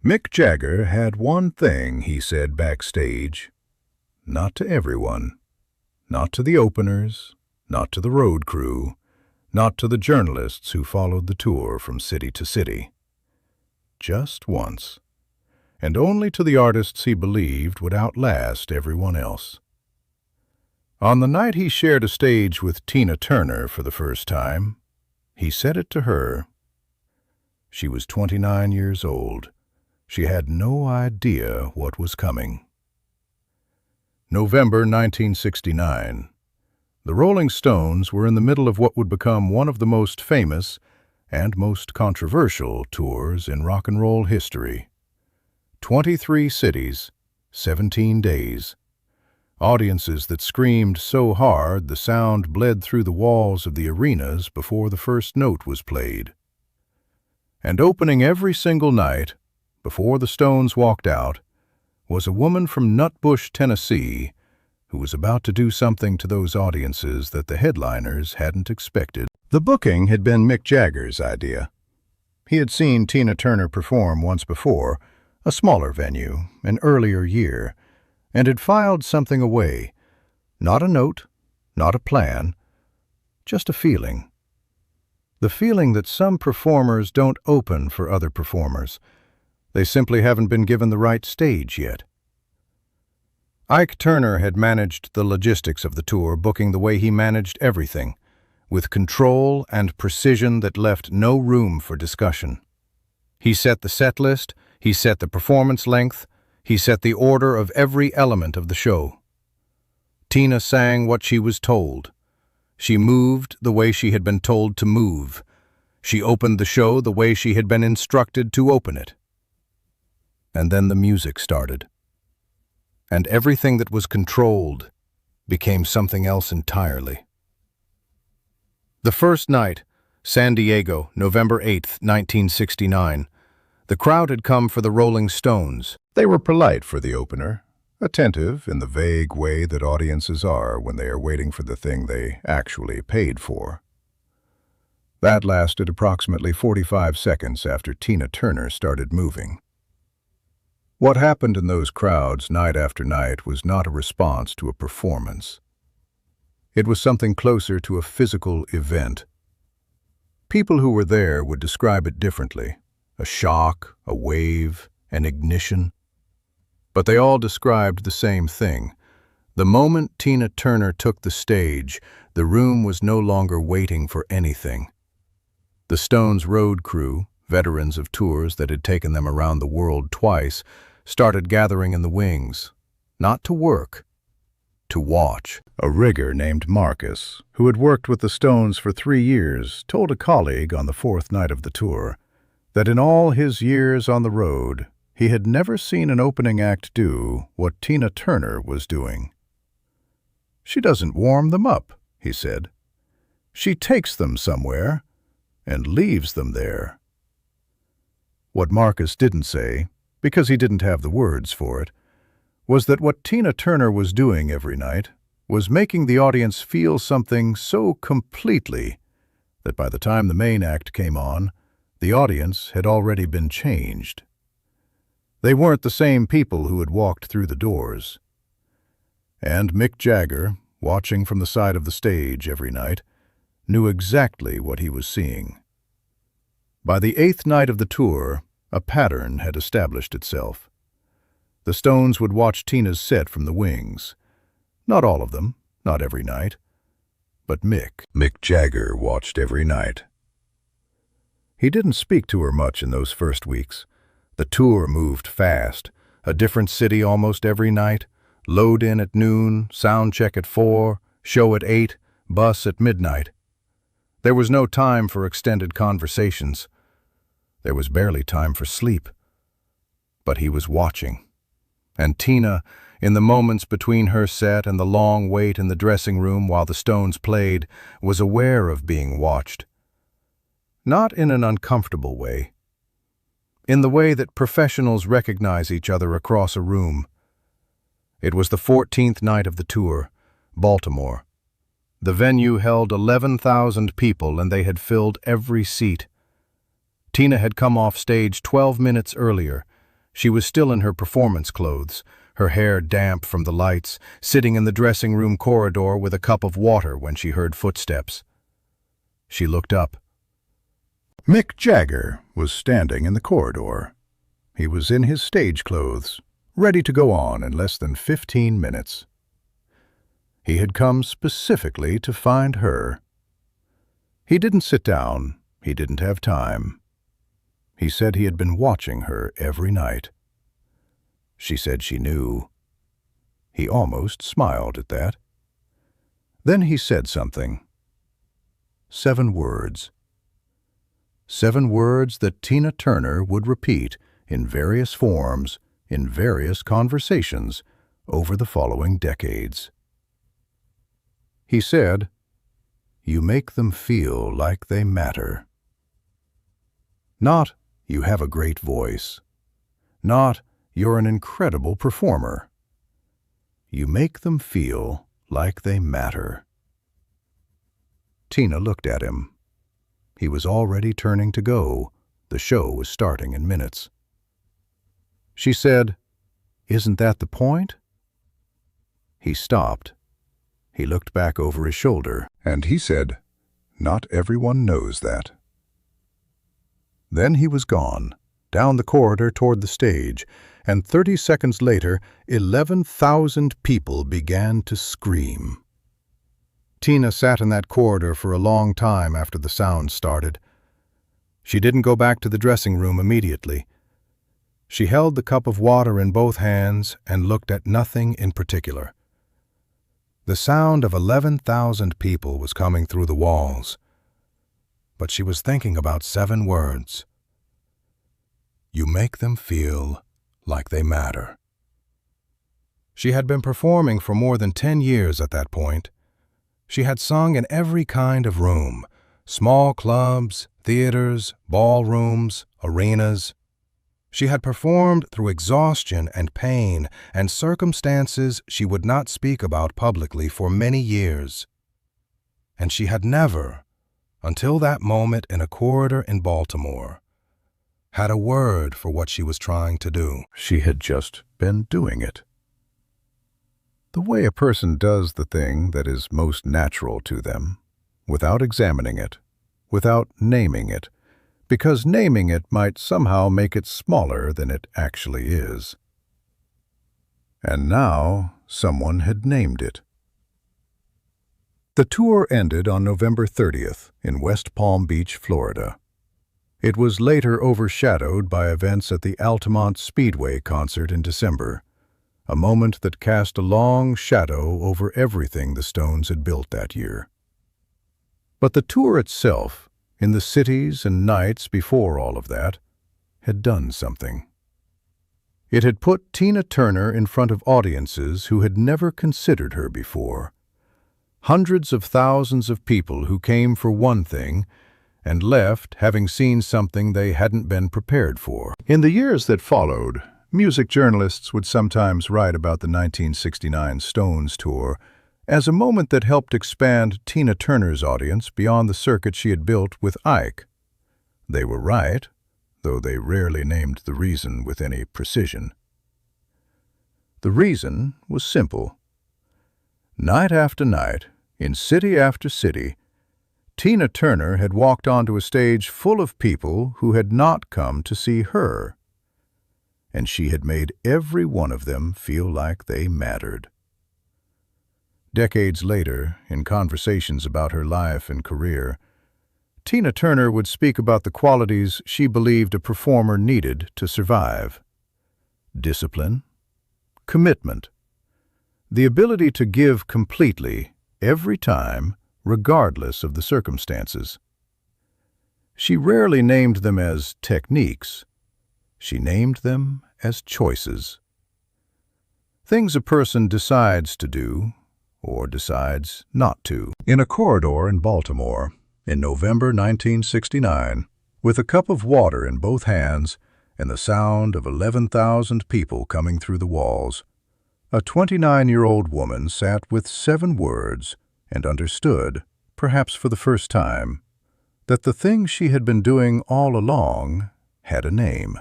Mick Jagger had one thing he said backstage. Not to everyone. Not to the openers. Not to the road crew. Not to the journalists who followed the tour from city to city. Just once. And only to the artists he believed would outlast everyone else. On the night he shared a stage with Tina Turner for the first time, he said it to her. She was 29 years old. She had no idea what was coming. November 1969. The Rolling Stones were in the middle of what would become one of the most famous and most controversial tours in rock and roll history. 23 cities, 17 days. Audiences that screamed so hard the sound bled through the walls of the arenas before the first note was played. And opening every single night, before the Stones walked out, was a woman from Nutbush, Tennessee, who was about to do something to those audiences that the headliners hadn't expected. The booking had been Mick Jagger's idea. He had seen Tina Turner perform once before, a smaller venue, an earlier year, and had filed something away. Not a note, not a plan, just a feeling. The feeling that some performers don't open for other performers. They simply haven't been given the right stage yet. Ike Turner had managed the logistics of the tour, booking the way he managed everything, with control and precision that left no room for discussion. He set the set list, he set the performance length, he set the order of every element of the show. Tina sang what she was told. She moved the way she had been told to move. She opened the show the way she had been instructed to open it. And then the music started. And everything that was controlled became something else entirely. The first night, San Diego, November 8th, 1969. The crowd had come for the Rolling Stones. They were polite for the opener, attentive in the vague way that audiences are when they are waiting for the thing they actually paid for. That lasted approximately 45 seconds after Tina Turner started moving. What happened in those crowds night after night was not a response to a performance. It was something closer to a physical event. People who were there would describe it differently. A shock, a wave, an ignition. But they all described the same thing. The moment Tina Turner took the stage, the room was no longer waiting for anything. The Stones' road crew, veterans of tours that had taken them around the world twice, started gathering in the wings, not to work, to watch. A rigger named Marcus, who had worked with the Stones for 3 years, told a colleague on the 4th night of the tour that in all his years on the road, he had never seen an opening act do what Tina Turner was doing. "She doesn't warm them up," he said. "She takes them somewhere and leaves them there." What Marcus didn't say, because he didn't have the words for it, was that what Tina Turner was doing every night was making the audience feel something so completely that by the time the main act came on, the audience had already been changed. They weren't the same people who had walked through the doors. And Mick Jagger, watching from the side of the stage every night, knew exactly what he was seeing. By the 8th night of the tour, a pattern had established itself. The Stones would watch Tina's set from the wings. Not all of them, not every night. But Mick Jagger watched every night. He didn't speak to her much in those first weeks. The tour moved fast, a different city almost every night, load in at noon, sound check at 4, show at 8, bus at midnight. There was no time for extended conversations. There was barely time for sleep. But he was watching. And Tina, in the moments between her set and the long wait in the dressing room while the Stones played, was aware of being watched. Not in an uncomfortable way. In the way that professionals recognize each other across a room. It was the 14th night of the tour, Baltimore. The venue held 11,000 people and they had filled every seat. Tina had come off stage 12 minutes earlier. She was still in her performance clothes, her hair damp from the lights, sitting in the dressing room corridor with a cup of water when she heard footsteps. She looked up. Mick Jagger was standing in the corridor. He was in his stage clothes, ready to go on in less than 15 minutes. He had come specifically to find her. He didn't sit down. He didn't have time. He said he had been watching her every night. She said she knew. He almost smiled at that. Then he said something. 7 words. 7 words that Tina Turner would repeat in various forms, in various conversations, over the following decades. He said, "You make them feel like they matter." Not, "You have a great voice." Not, "You're an incredible performer." You make them feel like they matter. Tina looked at him. He was already turning to go. The show was starting in minutes. She said, "Isn't that the point?" He stopped. He looked back over his shoulder, and he said, "Not everyone knows that." Then he was gone, down the corridor toward the stage, and 30 seconds later, 11,000 people began to scream. Tina sat in that corridor for a long time after the sound started. She didn't go back to the dressing room immediately. She held the cup of water in both hands and looked at nothing in particular. The sound of 11,000 people was coming through the walls, but she was thinking about 7 words. You make them feel like they matter. She had been performing for more than 10 years at that point. She had sung in every kind of room, small clubs, theaters, ballrooms, arenas. She had performed through exhaustion and pain and circumstances she would not speak about publicly for many years. And she had never, until that moment in a corridor in Baltimore, had a word for what she was trying to do. She had just been doing it. The way a person does the thing that is most natural to them, without examining it, without naming it, because naming it might somehow make it smaller than it actually is. And now someone had named it. The tour ended on November 30th in West Palm Beach, Florida. It was later overshadowed by events at the Altamont Speedway concert in December, a moment that cast a long shadow over everything the Stones had built that year. But the tour itself, in the cities and nights before all of that, had done something. It had put Tina Turner in front of audiences who had never considered her before. Hundreds of thousands of people who came for one thing and left having seen something they hadn't been prepared for. In the years that followed, music journalists would sometimes write about the 1969 Stones tour as a moment that helped expand Tina Turner's audience beyond the circuit she had built with Ike. They were right, though they rarely named the reason with any precision. The reason was simple. Night after night, in city after city, Tina Turner had walked onto a stage full of people who had not come to see her, and she had made every one of them feel like they mattered. Decades later, in conversations about her life and career, Tina Turner would speak about the qualities she believed a performer needed to survive: discipline, commitment, the ability to give completely every time, regardless of the circumstances. She rarely named them as techniques. She named them as choices. Things a person decides to do or decides not to. In a corridor in Baltimore, in November 1969, with a cup of water in both hands and the sound of 11,000 people coming through the walls, a 29-year-old woman sat with 7 words and understood, perhaps for the first time, that the thing she had been doing all along had a name.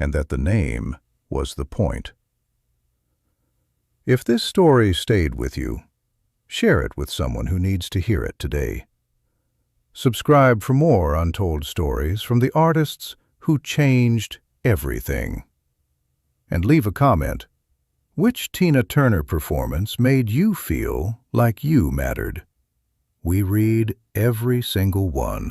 and that the name was the point. If this story stayed with you, share it with someone who needs to hear it today. Subscribe for more untold stories from the artists who changed everything. And leave a comment. Which Tina Turner performance made you feel like you mattered? We read every single one.